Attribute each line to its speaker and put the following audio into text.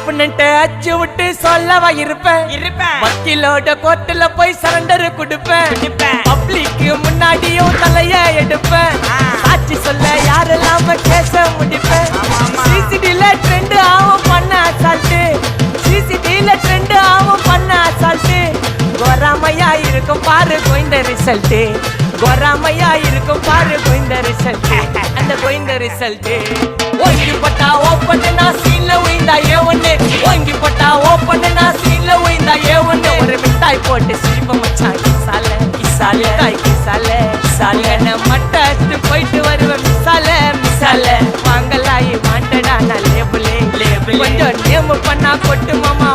Speaker 1: அப்புன்னுட்டு அச்சு விட்டு சொல்லவா இருப்பேன் வக்கீலோட கோர்ட்டுல போய் சரண்டர் கொடுப்பேன் பப்ளிக்கு முன்னாடியும் தலைய எடுப்பேன் சாட்சி சொல்ல யாரெல்லாம கேச முடிப்பேன் சிசிடில ட்ரெண்ட் ஆகும் பண்ண அசால்ட்டு சிசிடில ட்ரெண்ட் ஆகும் பண்ண அசால்ட்டு கோராமையா இருக்கும் பாரு கோயிந்த ரிசல்ட் கோராமையா இருக்கும் பாரு கோயிந்த ரிசல்ட் அந்த கோயிந்த ரிசல்ட் ஓங்கி பட்டா ஓப்பன் நான் சீன்ல உயிந்தா ஏ ஒண்ணு ஓங்கி பட்டா ஓப்பன் நான் சீன்ல உயிந்தா ஏ ஒண்ணு ஒரு மிட்டாய் போட்டு சிரிப்ப மச்சான் கிசால கிசால தாய் கிசால கிசால மட்டாச்சு போயிட்டு வருவேன் மிசால மிசால வாங்கலாயி மாண்டடா நான் லேபிளே லேபிள் கொஞ்சம் நேம் பண்ணா கொட்டு மாமா